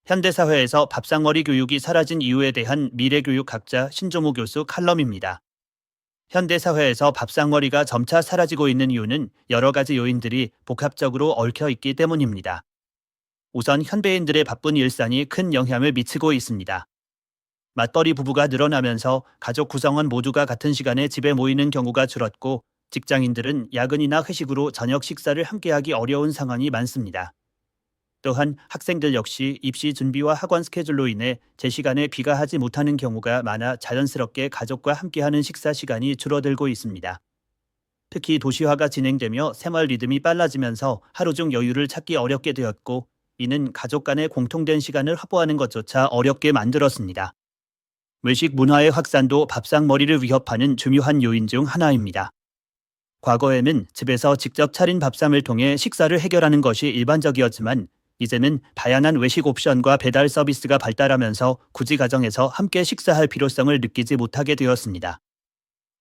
현대사회에서 밥상머리 교육이 사라진 이유에 대한 미래교육학자 신조무 교수 칼럼입니다. 현대사회에서 밥상머리가 점차 사라지고 있는 이유는 여러 가지 요인들이 복합적으로 얽혀 있기 때문입니다. 우선 현대인들의 바쁜 일상이 큰 영향을 미치고 있습니다. 맞벌이 부부가 늘어나면서 가족 구성원 모두가 같은 시간에 집에 모이는 경우가 줄었고, 직장인들은 야근이나 회식으로 저녁 식사를 함께하기 어려운 상황이 많습니다. 또한 학생들 역시 입시 준비와 학원 스케줄로 인해 제 시간에 귀가하지 못하는 경우가 많아 자연스럽게 가족과 함께하는 식사 시간이 줄어들고 있습니다. 특히 도시화가 진행되며 생활 리듬이 빨라지면서 하루 중 여유를 찾기 어렵게 되었고, 이는 가족 간의 공통된 시간을 확보하는 것조차 어렵게 만들었습니다. 외식 문화의 확산도 밥상머리를 위협하는 중요한 요인 중 하나입니다. 과거에는 집에서 직접 차린 밥상을 통해 식사를 해결하는 것이 일반적이었지만, 이제는 다양한 외식 옵션과 배달 서비스가 발달하면서 굳이 가정에서 함께 식사할 필요성을 느끼지 못하게 되었습니다.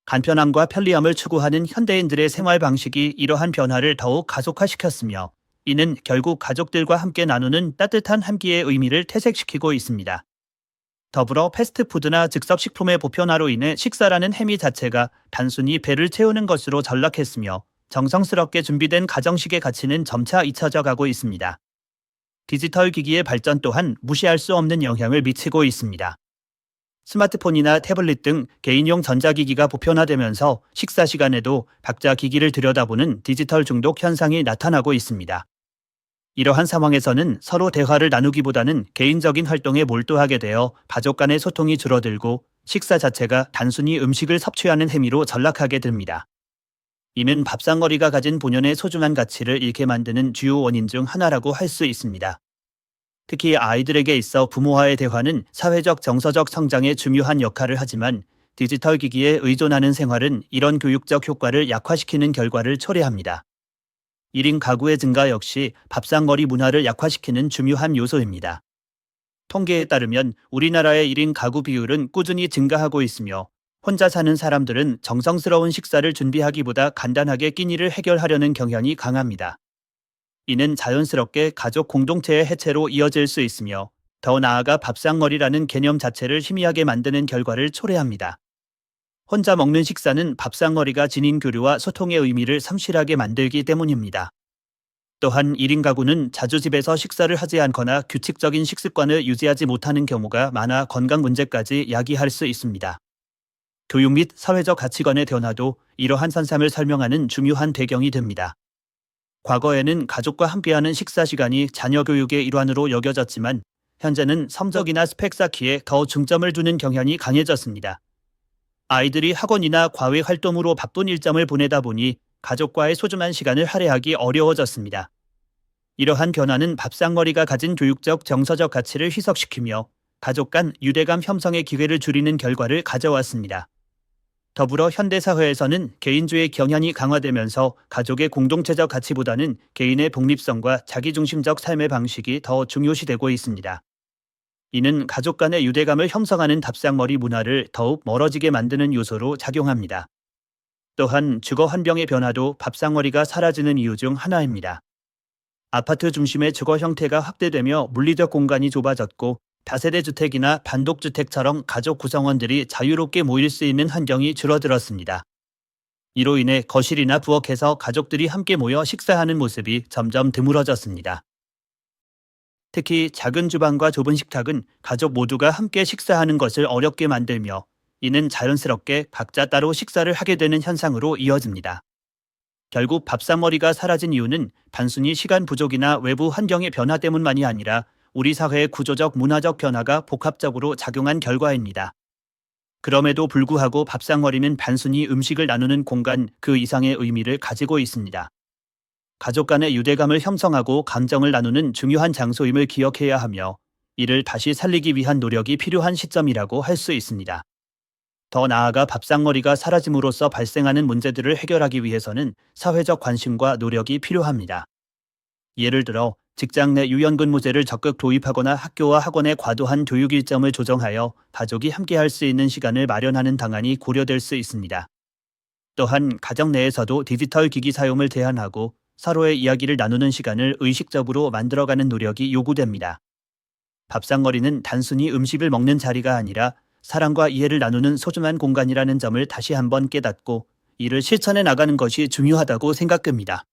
간편함과 편리함을 추구하는 현대인들의 생활 방식이 이러한 변화를 더욱 가속화시켰으며, 이는 결국 가족들과 함께 나누는 따뜻한 한 끼의 의미를 퇴색시키고 있습니다. 더불어 패스트푸드나 즉석식품의 보편화로 인해 식사라는 행위 자체가 단순히 배를 채우는 것으로 전락했으며, 정성스럽게 준비된 가정식의 가치는 점차 잊혀져 가고 있습니다. 디지털 기기의 발전 또한 무시할 수 없는 영향을 미치고 있습니다. 스마트폰이나 태블릿 등 개인용 전자기기가 보편화되면서 식사 시간에도 각자 기기를 들여다보는 디지털 중독 현상이 나타나고 있습니다. 이러한 상황에서는 서로 대화를 나누기보다는 개인적인 활동에 몰두하게 되어 가족 간의 소통이 줄어들고, 식사 자체가 단순히 음식을 섭취하는 행위로 전락하게 됩니다. 이는 밥상머리가 가진 본연의 소중한 가치를 잃게 만드는 주요 원인 중 하나라고 할 수 있습니다. 특히 아이들에게 있어 부모와의 대화는 사회적 정서적 성장에 중요한 역할을 하지만, 디지털 기기에 의존하는 생활은 이런 교육적 효과를 약화시키는 결과를 초래합니다. 1인 가구의 증가 역시 밥상머리 문화를 약화시키는 중요한 요소입니다. 통계에 따르면 우리나라의 1인 가구 비율은 꾸준히 증가하고 있으며, 혼자 사는 사람들은 정성스러운 식사를 준비하기보다 간단하게 끼니를 해결하려는 경향이 강합니다. 이는 자연스럽게 가족 공동체의 해체로 이어질 수 있으며, 더 나아가 밥상머리라는 개념 자체를 희미하게 만드는 결과를 초래합니다. 혼자 먹는 식사는 밥상머리가 지닌 교류와 소통의 의미를 상실하게 만들기 때문입니다. 또한 1인 가구는 자주 집에서 식사를 하지 않거나 규칙적인 식습관을 유지하지 못하는 경우가 많아 건강 문제까지 야기할 수 있습니다. 교육 및 사회적 가치관의 변화도 이러한 현상을 설명하는 중요한 배경이 됩니다. 과거에는 가족과 함께하는 식사 시간이 자녀 교육의 일환으로 여겨졌지만, 현재는 성적이나 스펙 쌓기에 더 중점을 두는 경향이 강해졌습니다. 아이들이 학원이나 과외 활동으로 바쁜 일정을 보내다 보니 가족과의 소중한 시간을 할애하기 어려워졌습니다. 이러한 변화는 밥상머리가 가진 교육적 정서적 가치를 희석시키며 가족 간 유대감 형성의 기회를 줄이는 결과를 가져왔습니다. 더불어 현대사회에서는 개인주의 경향이 강화되면서 가족의 공동체적 가치보다는 개인의 독립성과 자기중심적 삶의 방식이 더 중요시되고 있습니다. 이는 가족 간의 유대감을 형성하는 밥상머리 문화를 더욱 멀어지게 만드는 요소로 작용합니다. 또한 주거 환경의 변화도 밥상머리가 사라지는 이유 중 하나입니다. 아파트 중심의 주거 형태가 확대되며 물리적 공간이 좁아졌고, 다세대 주택이나 단독주택처럼 가족 구성원들이 자유롭게 모일 수 있는 환경이 줄어들었습니다. 이로 인해 거실이나 부엌에서 가족들이 함께 모여 식사하는 모습이 점점 드물어졌습니다. 특히 작은 주방과 좁은 식탁은 가족 모두가 함께 식사하는 것을 어렵게 만들며, 이는 자연스럽게 각자 따로 식사를 하게 되는 현상으로 이어집니다. 결국 밥상머리가 사라진 이유는 단순히 시간 부족이나 외부 환경의 변화 때문만이 아니라 우리 사회의 구조적 문화적 변화가 복합적으로 작용한 결과입니다. 그럼에도 불구하고 밥상머리는 단순히 음식을 나누는 공간 그 이상의 의미를 가지고 있습니다. 가족 간의 유대감을 형성하고 감정을 나누는 중요한 장소임을 기억해야 하며, 이를 다시 살리기 위한 노력이 필요한 시점이라고 할 수 있습니다. 더 나아가 밥상머리가 사라짐으로써 발생하는 문제들을 해결하기 위해서는 사회적 관심과 노력이 필요합니다. 예를 들어 직장 내 유연근무제를 적극 도입하거나 학교와 학원의 과도한 교육 일정을 조정하여 가족이 함께할 수 있는 시간을 마련하는 방안이 고려될 수 있습니다. 또한 가정 내에서도 디지털 기기 사용을 제한하고 서로의 이야기를 나누는 시간을 의식적으로 만들어가는 노력이 요구됩니다. 밥상머리는 단순히 음식을 먹는 자리가 아니라 사랑과 이해를 나누는 소중한 공간이라는 점을 다시 한번 깨닫고 이를 실천해 나가는 것이 중요하다고 생각됩니다.